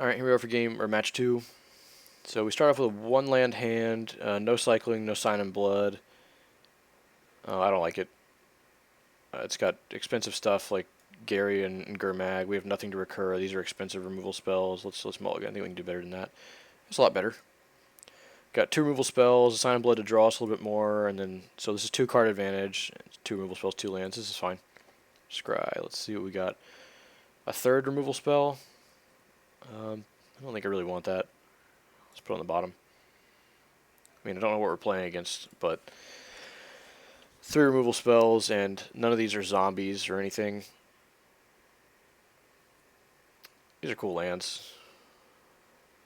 Alright, here we are for game, or match 2. So we start off with a 1 land hand, no cycling, no sign in blood. I don't like it. It's got expensive stuff like Gary and Gurmag. We have nothing to recur. These are expensive removal spells. Let's mulligan. I think we can do better than that. It's a lot better. Got 2 removal spells, a sign in blood to draw us a little bit more, and then so this is 2 card advantage. 2 removal spells, 2 lands. This is fine. Scry. Let's see what we got. A 3rd removal spell. I don't think I really want that. Let's put it on the bottom. I mean, I don't know what we're playing against, but 3 removal spells, and none of these are zombies or anything. These are cool lands.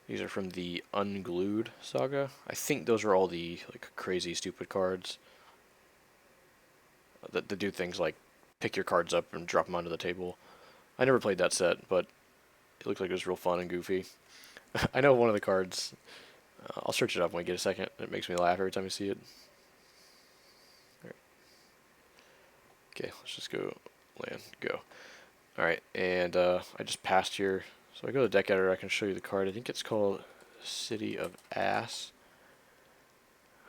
These are from the Unglued saga. I think those are all the like crazy stupid cards that do things like pick your cards up and drop them onto the table. I never played that set, but it looked like it was real fun and goofy. I know one of the cards. I'll search it up when we get a second. It makes me laugh every time I see it. Right. Okay, let's just go land, go. Alright, and I just passed here. So I go to the deck editor, I can show you the card. I think it's called City of Ass.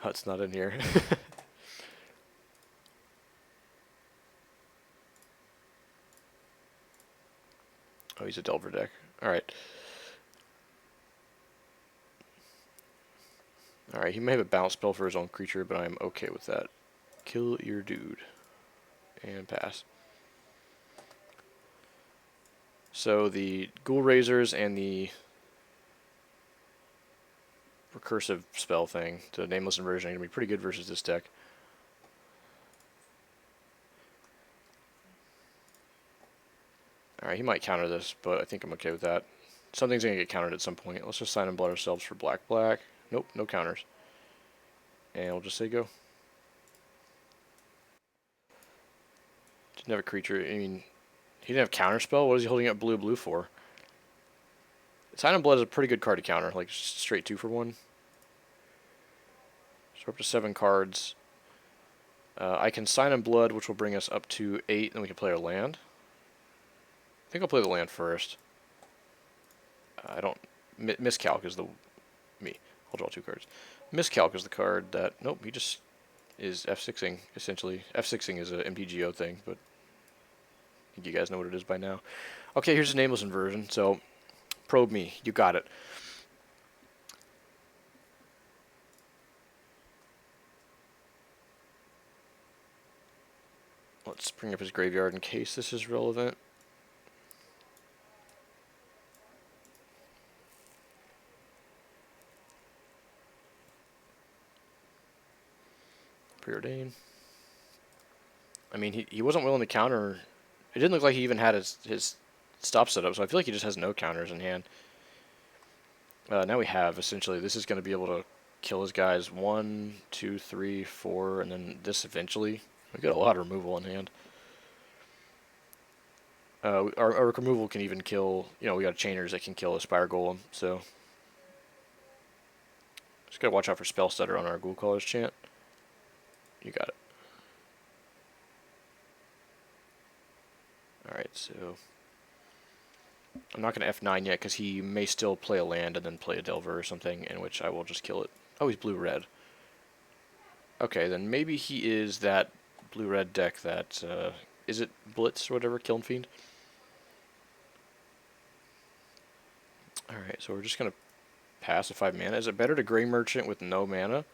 Oh, it's not in here. Oh, he's a Delver deck. Alright. Alright, he may have a bounce spell for his own creature, but I'm okay with that. Kill your dude. And pass. So the Ghoul Razors and the recursive spell thing, the Nameless Inversion, are going to be pretty good versus this deck. Alright, he might counter this, but I think I'm okay with that. Something's going to get countered at some point. Let's just sign and blood ourselves for black. Nope, no counters. And we'll just say go. Didn't have a creature. I mean, he didn't have counterspell. What is he holding up blue for? Sign and blood is a pretty good card to counter, like straight 2 for 1. So we're up to 7 cards. I can sign in blood, which will bring us up to 8, and we can play our land. I think I'll play the land first. I don't... Miscalc is the... me. I'll draw 2 cards. Miscalc is the card that... Nope, he just is F6ing, essentially. F6ing is an MTGO thing, but I think you guys know what it is by now. Okay, here's a Nameless Inversion, so probe me. You got it. Let's bring up his graveyard in case this is relevant. Preordain. I mean, he wasn't willing to counter. It didn't look like he even had his stop set up, so I feel like he just has no counters in hand. Now we have, essentially, this is going to be able to kill his guys 1, 2, 3, 4, and then this eventually. We got a lot of removal in hand. Our removal can even kill, you know, we got chainers that can kill a Spire Golem, so. Just gotta watch out for Spell Stutter on our Ghoul Caller's chant. You got it. Alright, so. I'm not going to F9 yet because he may still play a land and then play a Delver or something, in which I will just kill it. Oh, he's blue-red. Okay, then maybe he is that blue-red deck that, is it Blitz or whatever, Kiln Fiend? Alright, so we're just going to pass a 5 mana. Is it better to Grey Merchant with no mana?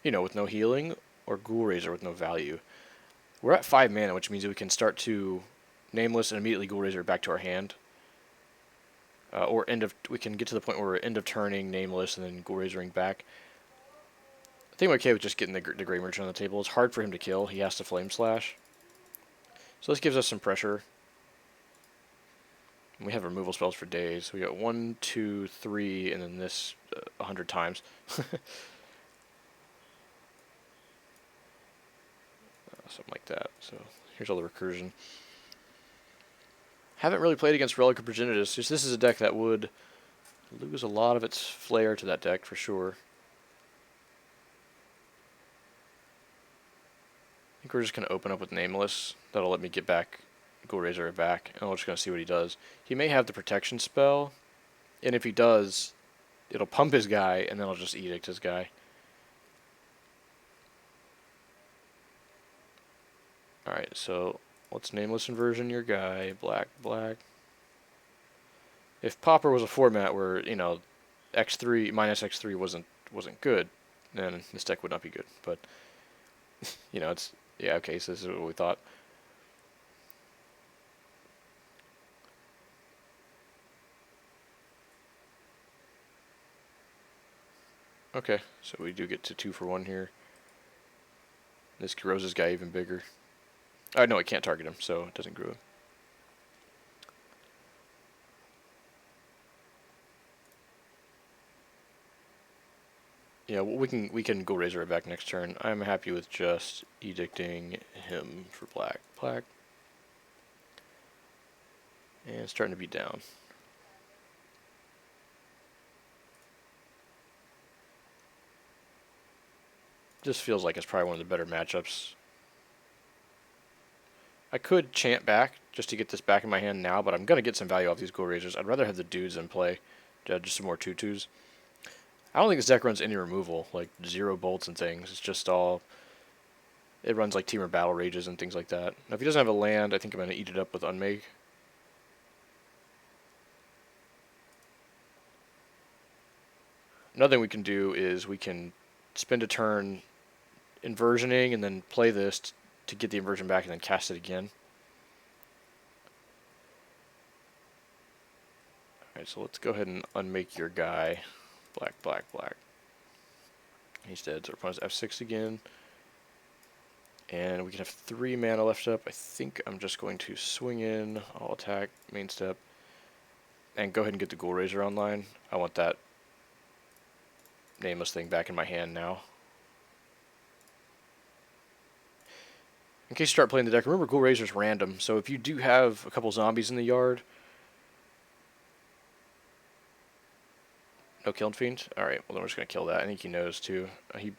You know, with no healing? Or Ghoul Razor with no value? We're at 5 mana, which means that we can start to Nameless and immediately Ghoul Razor back to our hand. Or we can get to the point where we're end of turning, Nameless, and then Ghoul Razoring back. I think I'm okay with just getting the Grey Merchant on the table. It's hard for him to kill. He has to Flame Slash. So this gives us some pressure. And we have removal spells for days. We got 1, 2, 3, and then this 100 times. Something like that. So here's all the recursion. Haven't really played against Relic of Progenitus. Just this is a deck that would lose a lot of its flair to that deck for sure. I think we're just going to open up with Nameless. That'll let me get back Ghoul Razor back, and we're just going to see what he does. He may have the protection spell, And if he does, it'll pump his guy, and then I'll just edict his guy. Alright, so let's nameless inversion your guy. Black, black. If Pauper was a format where, you know, X3 minus X3 wasn't good, then this deck would not be good. But you know, it's yeah, okay, so this is what we thought. Okay, so we do get to 2 for 1 here. This grows this guy even bigger. Oh no, it can't target him, so it doesn't grow him. Yeah, well, we can go Razor it back next turn. I'm happy with just edicting him for black, black, and starting to be down. This feels like it's probably one of the better matchups. I could chant back just to get this back in my hand now, but I'm gonna get some value off these Go Razors. I'd rather have the dudes in play, just some more 2/2s. I don't think this deck runs any removal, like 0 bolts and things. It's just all... It runs like Teamer Battle Rages and things like that. Now if he doesn't have a land, I think I'm going to eat it up with Unmake. Another thing we can do is we can spend a turn inversioning and then play this to get the inversion back and then cast it again. Alright, so let's go ahead and unmake your guy. Black, black, black. He's dead, so we're playing F6 again. And we can have 3 mana left up. I think I'm just going to swing in, I'll attack, main step, and go ahead and get the Ghoul Razor online. I want that nameless thing back in my hand now. In case you start playing the deck, remember Ghoul Razor's random, so if you do have a couple zombies in the yard... No Killing Fiend? Alright, well then we're just going to kill that. I think he knows too. He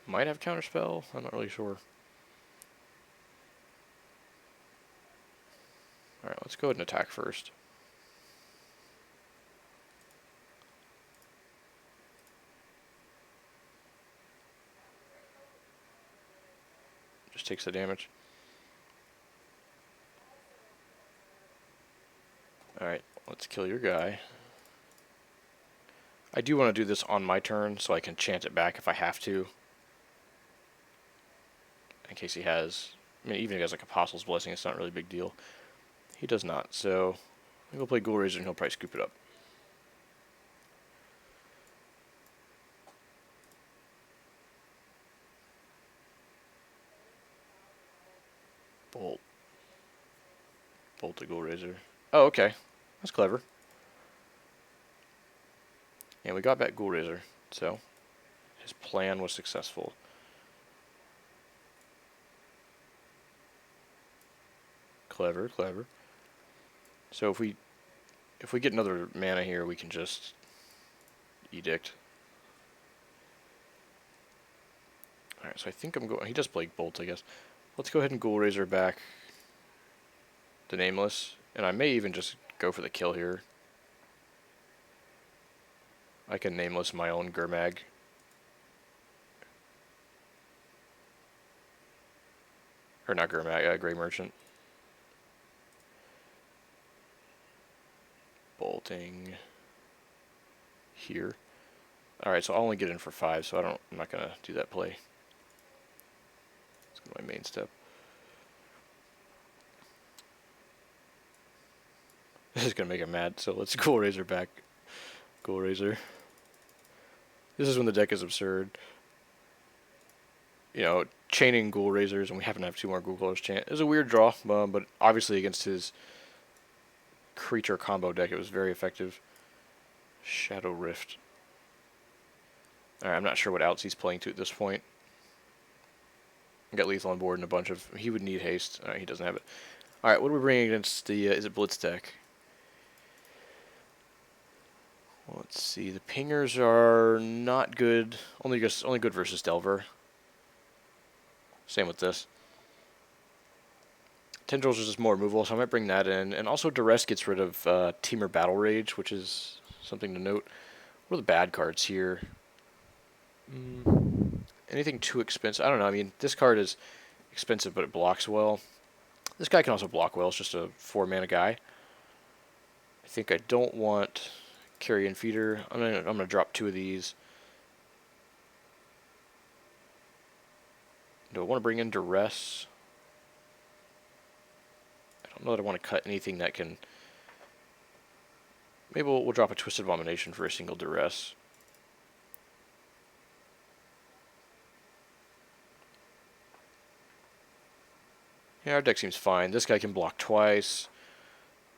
might have Counterspell, I'm not really sure. Alright, let's go ahead and attack first. Just takes the damage. Alright, let's kill your guy. I do want to do this on my turn so I can chant it back if I have to. In case he has... I mean, even if he has like Apostle's Blessing, it's not really a big deal. He does not, so I'm going to play Ghoul Razor and he'll probably scoop it up. Bolt. Bolt the Ghoul Razor. Oh, okay. That's clever. And we got back Ghoul Razor, so his plan was successful. Clever, clever. So if we get another mana here, we can just edict. Alright, so I think I'm going... He does play Bolt, I guess. Let's go ahead and Ghoul Razor back the Nameless, and I may even just go for the kill here. I can Nameless my own Gurmag. Or not Gurmag, Grey Merchant. Bolting here. Alright, so I'll only get in for 5, so I'm not gonna do that play. Let's go to my main step. This is gonna make him mad, so let's Ghoul Razor back. Ghoul Razor. This is when the deck is absurd. You know, chaining Ghoul Razors, and we happen to have 2 more Ghoul Colors chant. It was a weird draw, but obviously against his creature combo deck, it was very effective. Shadow Rift. Alright, I'm not sure what outs he's playing to at this point. Got lethal on board and a bunch of... He would need haste. Alright, he doesn't have it. Alright, what are we bringing against the... Izzet Blitz deck? Let's see. The pingers are not good. Only good versus Delver. Same with this. Tendrils is just more removal, so I might bring that in. And also Duress gets rid of Teamer Battle Rage, which is something to note. What are the bad cards here? Anything too expensive? I don't know. I mean, this card is expensive, but it blocks well. This guy can also block well. It's just a 4-mana guy. I think I don't want Carrion Feeder. I'm gonna drop 2 of these. Do I want to bring in Duress? I don't know that I want to cut anything that can... Maybe we'll drop a Twisted Abomination for a single Duress. Yeah, our deck seems fine. This guy can block twice.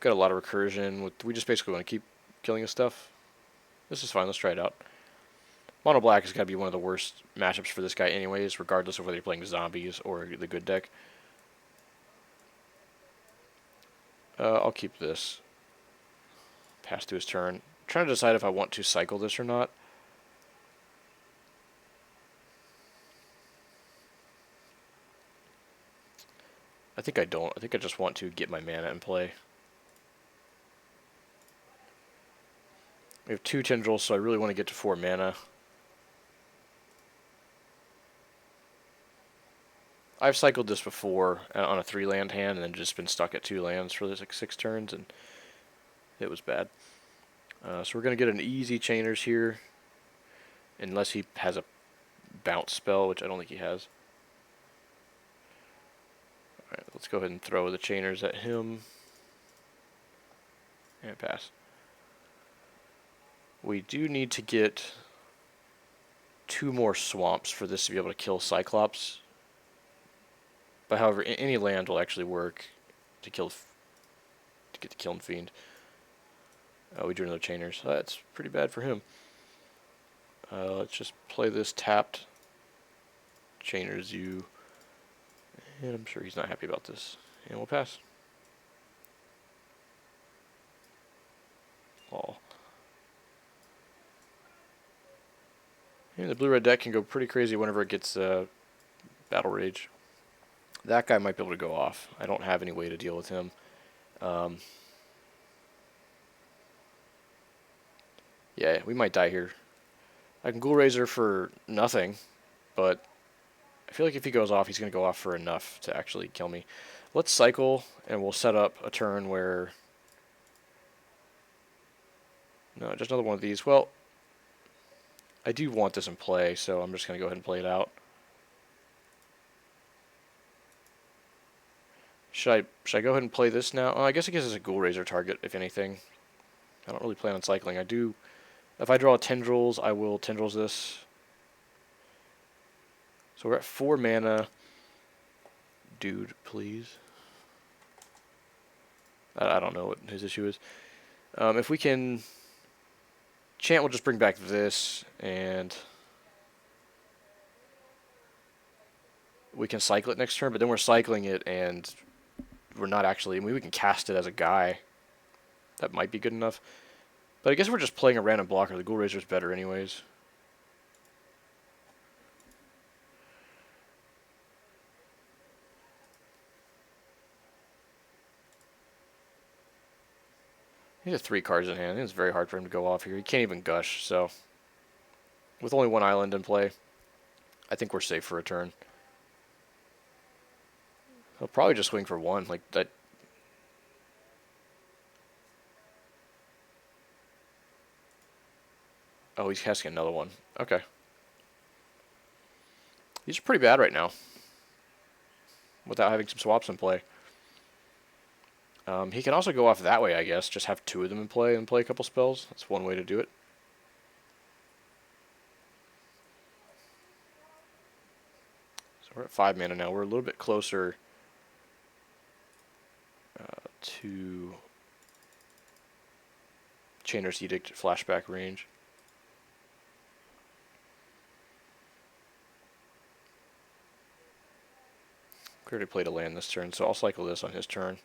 Got a lot of recursion. We just basically want to keep killing his stuff. This is fine. Let's try it out. Mono Black has got to be one of the worst matchups for this guy anyways, regardless of whether you're playing zombies or the good deck. I'll keep this. Pass to his turn. I'm trying to decide if I want to cycle this or not. I think I don't. I think I just want to get my mana in play. We have 2 tendrils, so I really want to get to 4 mana. I've cycled this before on a 3-land hand and then just been stuck at 2 lands for like 6 turns, and it was bad. So we're going to get an easy Chainers here, unless he has a bounce spell, which I don't think he has. Alright, let's go ahead and throw the Chainers at him. And pass. We do need to get 2 more swamps for this to be able to kill Cyclops. But however, any land will actually work to get the Kiln Fiend. We drew another Chainers. That's pretty bad for him. Let's just play this tapped. Chainers you. And I'm sure he's not happy about this. And we'll pass. Oh. And the blue-red deck can go pretty crazy whenever it gets Battle Rage. That guy might be able to go off. I don't have any way to deal with him. Yeah, we might die here. I can Ghoul Razor for nothing, but I feel like if he goes off, he's going to go off for enough to actually kill me. Let's cycle, and we'll set up a turn where... No, just another one of these. Well, I do want this in play, so I'm just going to go ahead and play it out. Should I go ahead and play this now? I guess it gives us a Ghoul Razor target, if anything. I don't really plan on cycling. I do... If I draw Tendrils, I will Tendrils this. So we're at 4 mana. Dude, please. I don't know what his issue is. If we can... Chant will just bring back this, and... we can cycle it next turn, but then we're cycling it, and we're not actually... I mean, we can cast it as a guy. That might be good enough. But I guess we're just playing a random blocker. The Ghoul Razor is better anyways. He has 3 cards in hand. I think it's very hard for him to go off here. He can't even gush, so... With only 1 island in play, I think we're safe for a turn. He'll probably just swing for 1, like that. Oh, he's casting another one. Okay. These are pretty bad right now, without having some swaps in play. He can also go off that way, I guess. Just have 2 of them in play and play a couple spells. That's one way to do it. So we're at 5 mana now. We're a little bit closer to Chainer's Edict flashback range. Already played a land this turn, so I'll cycle this on his turn.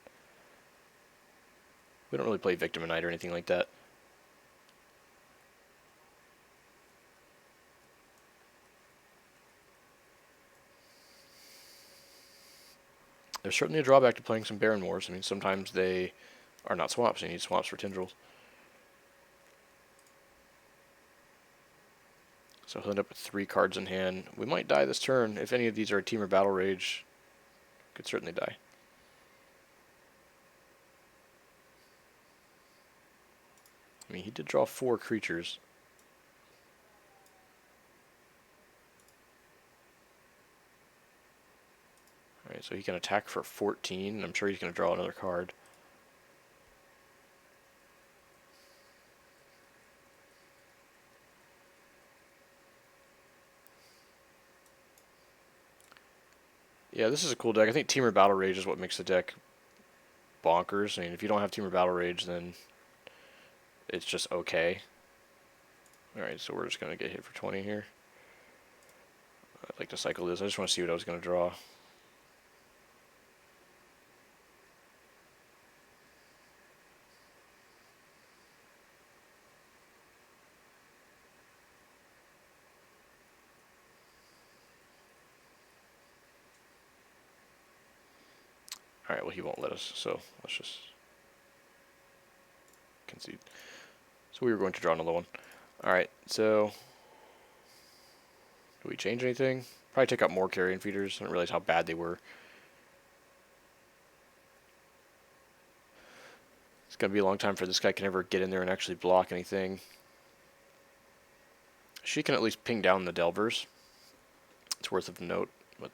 We don't really play Victim of Night or anything like that. There's certainly a drawback to playing some Baron Wars. I mean, sometimes they are not swamps. You need swamps for Tendrils. So he'll end up with 3 cards in hand. We might die this turn. If any of these are a Team or Battle Rage, could certainly die. I mean, he did draw 4 creatures. Alright, so he can attack for 14. I'm sure he's going to draw another card. Yeah, this is a cool deck. I think Teamer Battle Rage is what makes the deck bonkers. I mean, if you don't have Teamer Battle Rage, then it's just okay. Alright, so we're just going to get hit for 20 here. I'd like to cycle this. I just want to see what I was going to draw. Alright, well he won't let us, so let's just concede. So we were going to draw another one. Alright, so do we change anything? Probably take out more carrion feeders. I didn't realize how bad they were. It's going to be a long time for this guy can ever get in there and actually block anything. She can at least ping down the Delvers. It's worth of note, but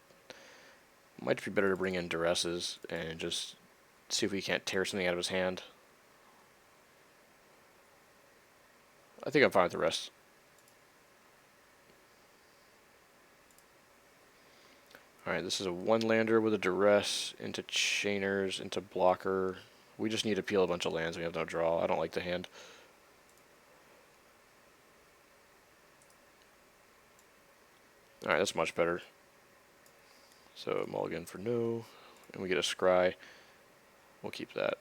it might be better to bring in Duresses and just see if we can't tear something out of his hand. I think I'm fine with the rest. Alright, this is a 1-lander with a Duress into Chainers, into Blocker. We just need to peel a bunch of lands. We have no draw. I don't like the hand. Alright, that's much better. So mulligan for no, and we get a Scry. We'll keep that.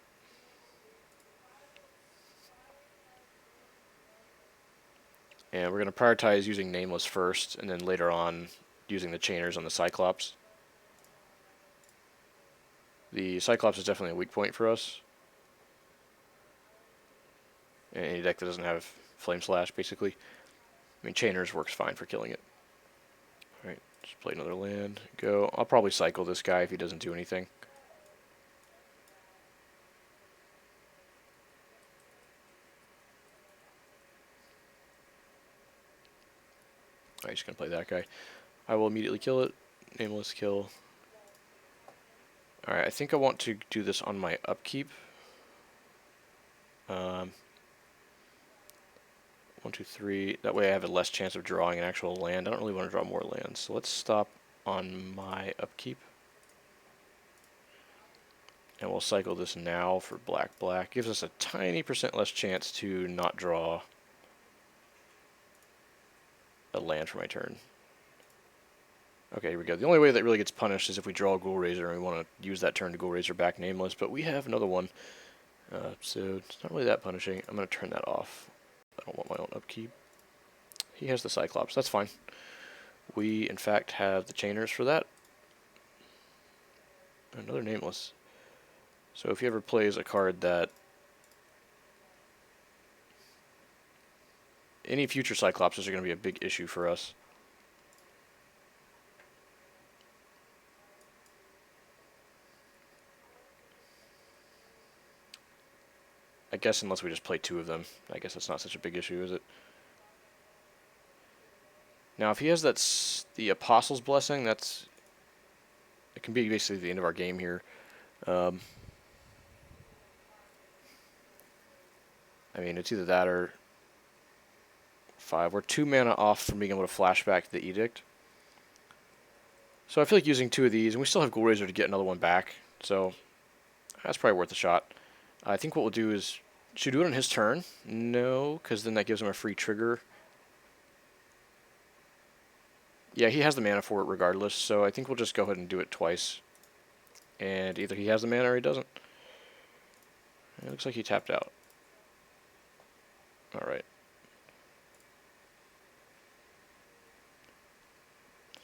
And we're going to prioritize using Nameless first, and then later on using the Chainers on the Cyclops. The Cyclops is definitely a weak point for us. Any deck that doesn't have Flame Slash, basically. I mean, Chainers works fine for killing it. Alright, just play another land. Go. I'll probably cycle this guy if he doesn't do anything. Alright, just going to play that guy. I will immediately kill it. Nameless kill. Alright, I think I want to do this on my upkeep. 1, 2, 3. That way I have a less chance of drawing an actual land. I don't really want to draw more lands. So let's stop on my upkeep. And we'll cycle this now for black, black. Gives us a tiny % less chance to not draw a land for my turn. Okay, here we go. The only way that really gets punished is if we draw a Ghoul Raiser and we want to use that turn to Ghoul Raiser back Nameless, but we have another one. So it's not really that punishing. I'm going to turn that off. I don't want my own upkeep. He has the Cyclops. That's fine. We, in fact, have the Chainers for that. Another Nameless. So if he ever plays a card that... Any future Cyclopses are going to be a big issue for us. I guess unless we just play 2 of them. I guess that's not such a big issue, is it? Now, if he has the Apostle's Blessing, it can be basically the end of our game here. I mean, it's either that or 5. We're 2 mana off from being able to flashback the Edict. So I feel like using 2 of these, and we still have Ghoul Raiser to get another one back, so that's probably worth a shot. I think what we'll do is, should we do it on his turn? No, because then that gives him a free trigger. Yeah, he has the mana for it regardless, so I think we'll just go ahead and do it twice. And either he has the mana or he doesn't. It looks like he tapped out. Alright.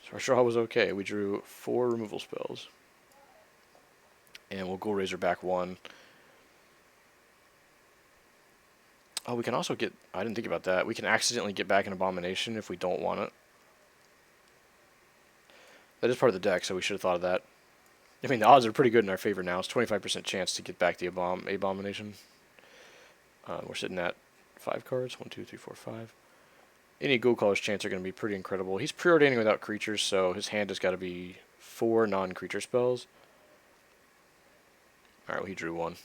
So our draw was okay. We drew 4 removal spells. And we'll Ghoul Raiser back 1. Oh, we can also get... I didn't think about that. We can accidentally get back an Abomination if we don't want it. That is part of the deck, so we should have thought of that. I mean, the odds are pretty good in our favor now. It's 25% chance to get back the Abomination. We're sitting at 5 cards. 1, 2, 3, 4, 5. Any Ghoul Caller's chance are going to be pretty incredible. He's preordaining without creatures, so his hand has got to be 4 non-creature spells. Alright, well, he drew 1.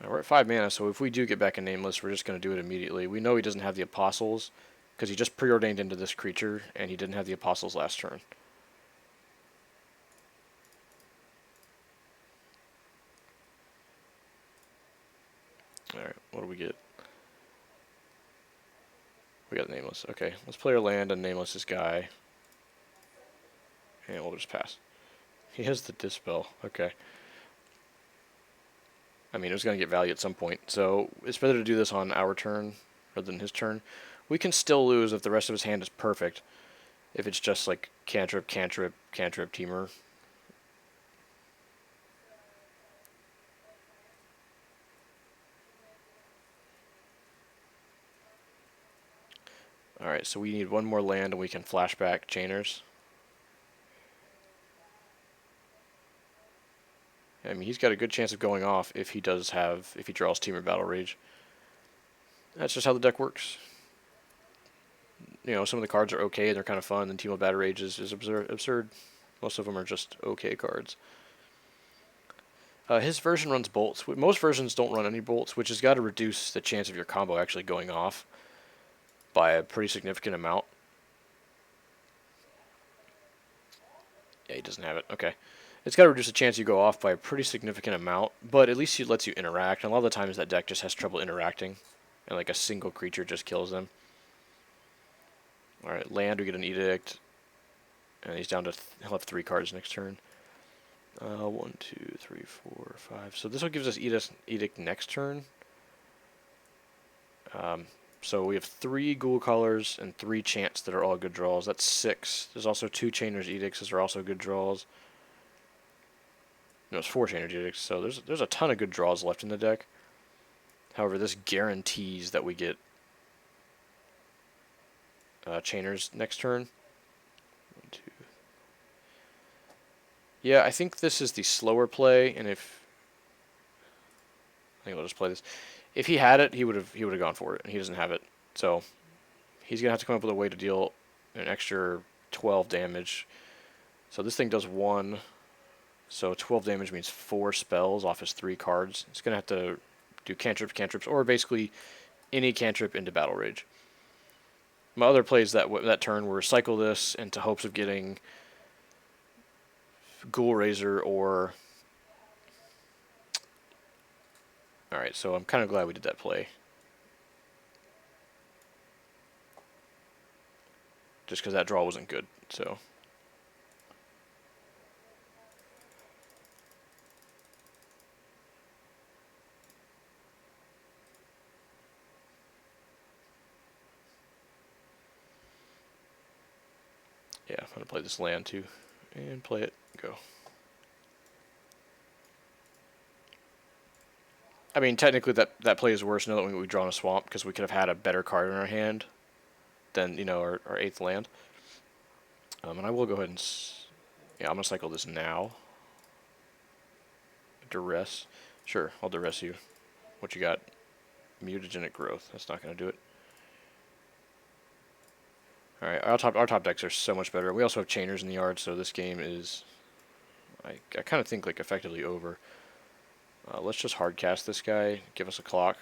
Right, we're at 5 mana, so if we do get back a Nameless, we're just going to do it immediately. We know he doesn't have the Apostles, because he just preordained into this creature, and he didn't have the Apostles last turn. Alright, what do we get? We got Nameless. Okay, let's play our land and Nameless this guy. And we'll just pass. He has the Dispel. Okay. I mean, it was going to get value at some point, so it's better to do this on our turn rather than his turn. We can still lose if the rest of his hand is perfect. If it's just like cantrip, cantrip, cantrip, Teamer. Alright, so we need one more land and we can flashback Chainers. I mean, he's got a good chance of going off if he draws Teamer Battle Rage. That's just how the deck works. You know, some of the cards are okay, they're kind of fun, and Teamer Battle Rage is absurd. Most of them are just okay cards. His version runs bolts. Most versions don't run any bolts, which has got to reduce the chance of your combo actually going off by a pretty significant amount. Yeah, he doesn't have it. Okay. It's got to reduce the chance you go off by a pretty significant amount, but at least it lets you interact. And a lot of the times that deck just has trouble interacting, and like a single creature just kills them. Alright, land, we get an Edict, and he's down to, he'll have 3 cards next turn. 1, 2, 3, 4, 5. So this one gives us Edict next turn. So we have 3 Ghoul Callers and 3 Chants that are all good draws. That's 6. There's also 2 Chainer's Edicts that are also good draws. No, it's 4 Chainer's Edicts, so there's a ton of good draws left in the deck. However, this guarantees that we get Chainers next turn. 1, 2. Yeah, I think this is the slower play, and I think I'll just play this. If he had it, he would have gone for it, and he doesn't have it. So he's gonna have to come up with a way to deal an extra 12 damage. So this thing does 1. So 12 damage means 4 spells off his 3 cards. It's gonna have to do cantrips, or basically any cantrip into Battle Rage. My other plays that turn were cycle this into hopes of getting Ghoul Razor or... Alright, so I'm kind of glad we did that play. Just because that draw wasn't good, so... Yeah, I'm going to play this land too. And play it. Go. I mean, technically that play is worse now that we've drawn a swamp, because we could have had a better card in our hand than, you know, our 8th land. And I will go ahead and... Yeah, I'm going to cycle this now. Duress. Sure, I'll duress you. What you got? Mutagenic Growth. That's not going to do it. Alright, our top decks are so much better. We also have Chainers in the yard, so this game is... I kind of think, like, effectively over. Let's just hard cast this guy, give us a clock.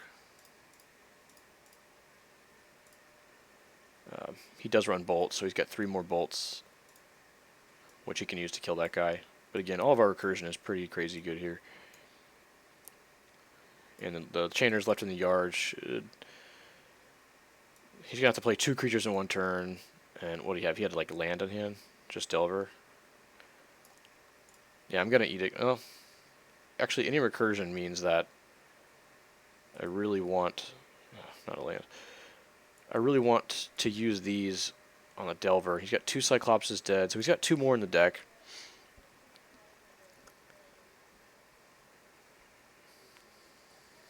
He does run bolts, so he's got 3 more bolts, which he can use to kill that guy. But again, all of our recursion is pretty crazy good here. And the Chainers left in the yard should... He's going to have to play 2 creatures in 1 turn. And what do you have? He had, like, land on hand. Just Delver. Yeah, I'm going to Edict. Oh, actually, any recursion means that I really want... not a land. I really want to use these on the Delver. He's got 2 Cyclopses dead, so he's got 2 more in the deck.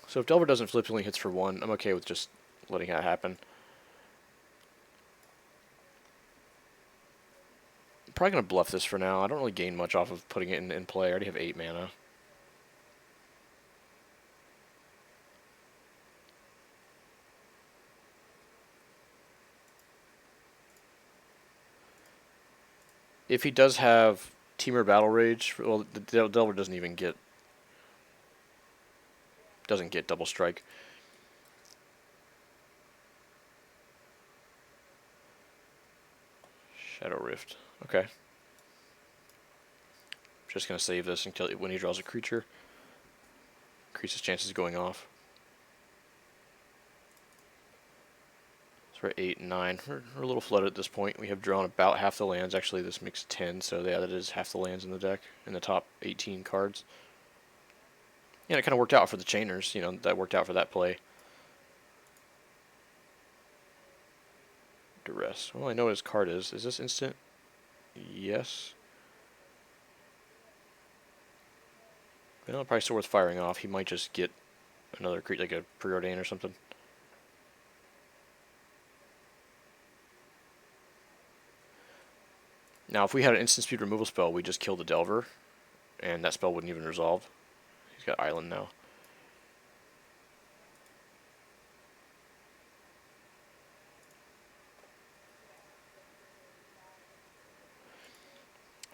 So if Delver doesn't flip, he only hits for 1. I'm okay with just letting that happen. I'm probably going to bluff this for now. I don't really gain much off of putting it in play. I already have 8 mana. If he does have Temur Battle Rage, well, the Delver doesn't get double strike. Shadow Rift. Okay. Just gonna save this until when he draws a creature. Increase his chances of going off. So we're at 8 and 9. We're a little flooded at this point. We have drawn about half the lands. Actually, this makes 10, so yeah, that is half the lands in the deck, in the top 18 cards. Yeah, it kind of worked out for the Chainers. You know, that worked out for that play. Duress. Well, I know what his card is. Is this instant? Yes. You know, probably still worth firing off. He might just get another creature, like a Preordain or something. Now, if we had an instant speed removal spell, we just kill the Delver, and that spell wouldn't even resolve. He's got Island now.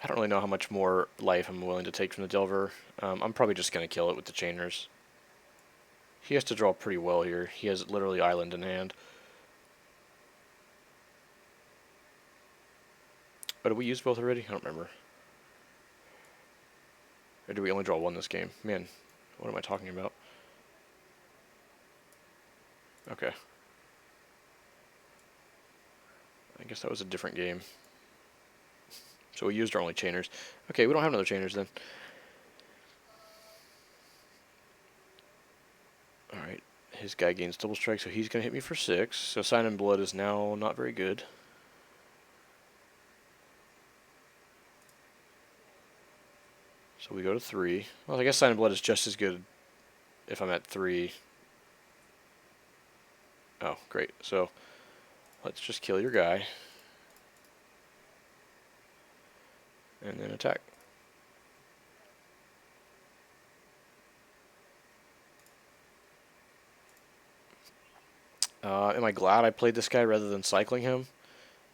I don't really know how much more life I'm willing to take from the Delver. I'm probably just going to kill it with the Chainers. He has to draw pretty well here. He has literally Island in hand. Oh, did we use both already? I don't remember. Or did we only draw 1 this game? Man, what am I talking about? Okay. I guess that was a different game. So we used our only Chainers. Okay, we don't have another Chainers then. Alright, his guy gains double strike, so he's going to hit me for 6. So Sign in Blood is now not very good. So we go to 3. Well, I guess Sign in Blood is just as good if I'm at 3. Oh, great. So let's just kill your guy. And then attack. Am I glad I played this guy rather than cycling him?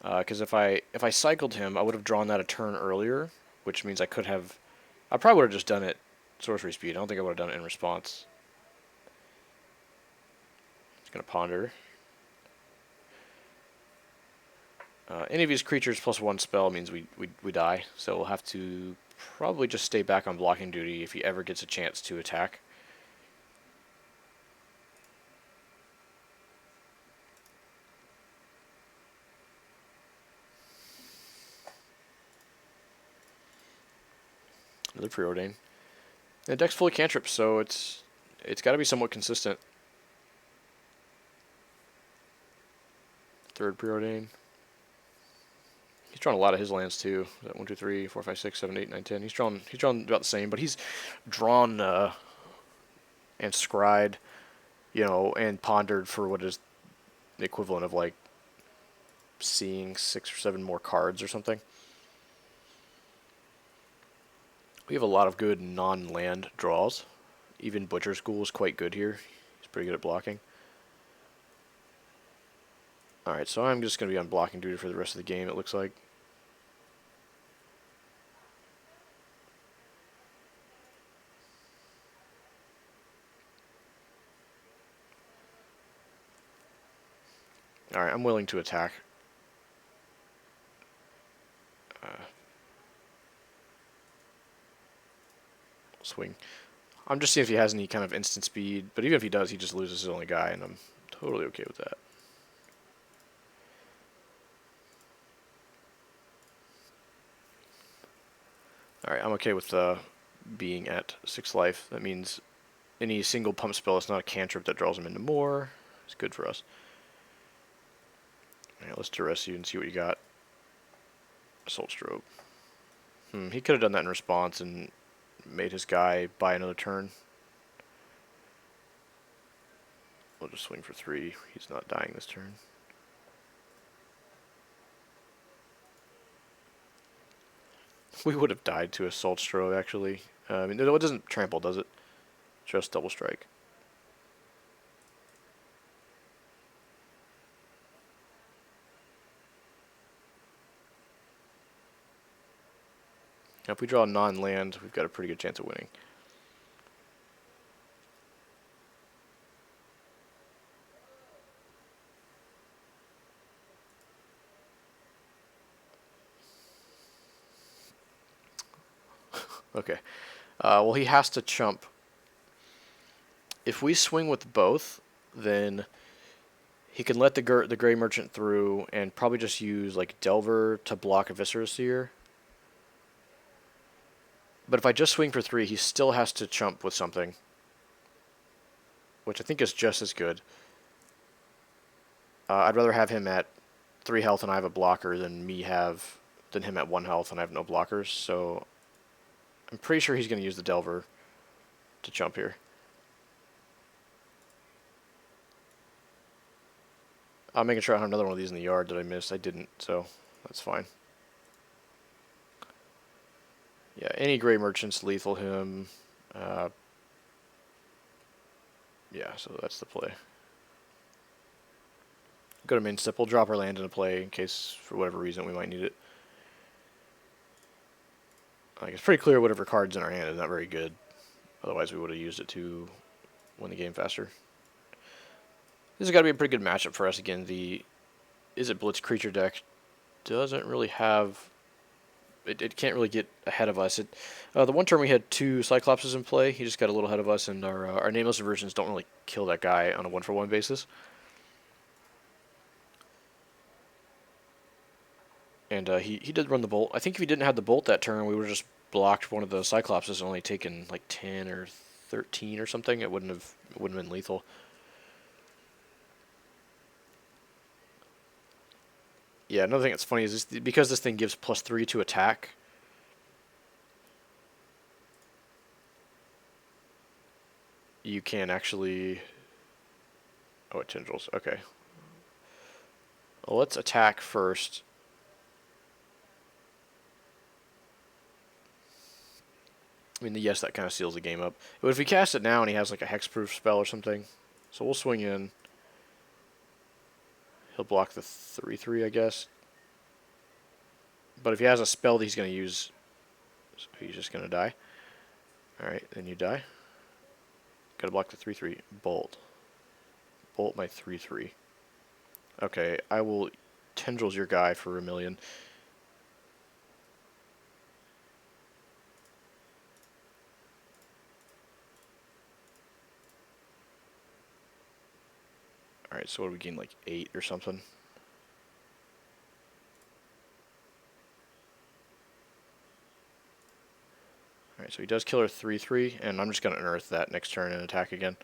Because if I cycled him, I would have drawn that a turn earlier, which means I probably would have just done it sorcery speed. I don't think I would have done it in response. Just gonna ponder. Any of these creatures plus 1 spell means we die, so we'll have to probably just stay back on blocking duty if he ever gets a chance to attack. Another Preordain. The deck's fully cantrips, so it's got to be somewhat consistent. Third Preordain. He's drawn a lot of his lands too. That 1, 2, 3, 4, 5, 6, 7, 8, 9, 10. He's drawn about the same, but he's drawn and scryed, you know, and pondered for what is the equivalent of like seeing 6 or 7 more cards or something. We have a lot of good non-land draws. Even Butcher's Ghoul is quite good here. He's pretty good at blocking. Alright, so I'm just going to be on blocking duty for the rest of the game, it looks like. Alright, I'm willing to attack. Swing. I'm just seeing if he has any kind of instant speed, but even if he does, he just loses his only guy, and I'm totally okay with that. Alright, I'm okay with being at 6 life. That means any single pump spell that's not a cantrip that draws him into more is good for us. Alright, let's duress you and see what you got. Assault Strobe. He could have done that in response and made his guy buy another turn. We'll just swing for 3. He's not dying this turn. We would have died to Assault Stro, actually. I mean, it doesn't trample, does it? Just double strike. Now, if we draw a non-land, we've got a pretty good chance of winning. Okay. Well, he has to chump. If we swing with both, then he can let the Gray Merchant through and probably just use like Delver to block a Viscera Seer. But if I just swing for 3, he still has to chump with something, which I think is just as good. I'd rather have him at 3 health and I have a blocker than him at 1 health and I have no blockers. So I'm pretty sure he's going to use the Delver to chump here. I'm making sure I don't have another one of these in the yard that I missed. I didn't, so that's fine. Yeah, any Gray Merchants lethal him. Yeah, so that's the play. Go to main step. We'll drop our land into play in case, for whatever reason, we might need it. Like, it's pretty clear whatever card's in our hand is not very good. Otherwise, we would have used it to win the game faster. This has got to be a pretty good matchup for us. Again, the Izzet Blitz creature deck doesn't really have... It can't really get ahead of us. The one turn we had 2 Cyclopses in play. He just got a little ahead of us, and our nameless versions don't really kill that guy on a 1-for-1 basis. And he did run the bolt. I think if he didn't have the bolt that turn, we would have just blocked one of the Cyclopses and only taken like 10 or 13 or something. It wouldn't have been lethal. Yeah, another thing that's funny is because this thing gives +3 to attack. You can actually... Oh, it tendrils. Okay. Well, let's attack first. I mean, yes, that kind of seals the game up. But if we cast it now and he has like a hexproof spell or something, so we'll swing in. He'll block the 3/3, I guess. But if he has a spell that he's going to use, so he's just going to die. Alright, then you die. Gotta block the 3/3. Bolt. Bolt my 3/3. Okay, I will tendrils your guy for 1,000,000. Alright, so what do we gain, like 8 or something? Alright, so he does kill her 3/3, and I'm just going to unearth that next turn and attack again.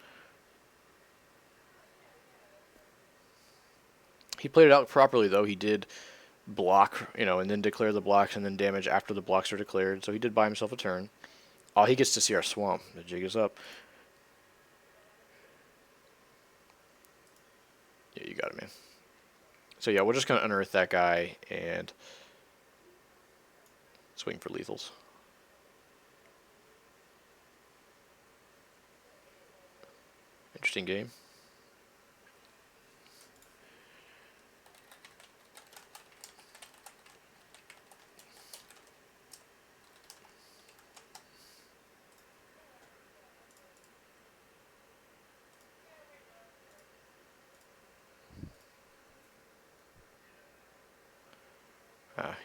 He played it out properly, though. He did block, and then declare the blocks, and then damage after the blocks are declared, so he did buy himself a turn. Oh, he gets to see our swamp. The jig is up. Yeah, you got it, man. So yeah, we're just going to unearth that guy and swing for lethals. Interesting game.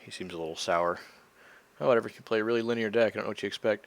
He seems a little sour. Oh, whatever. You play a really linear deck. I don't know what you expect.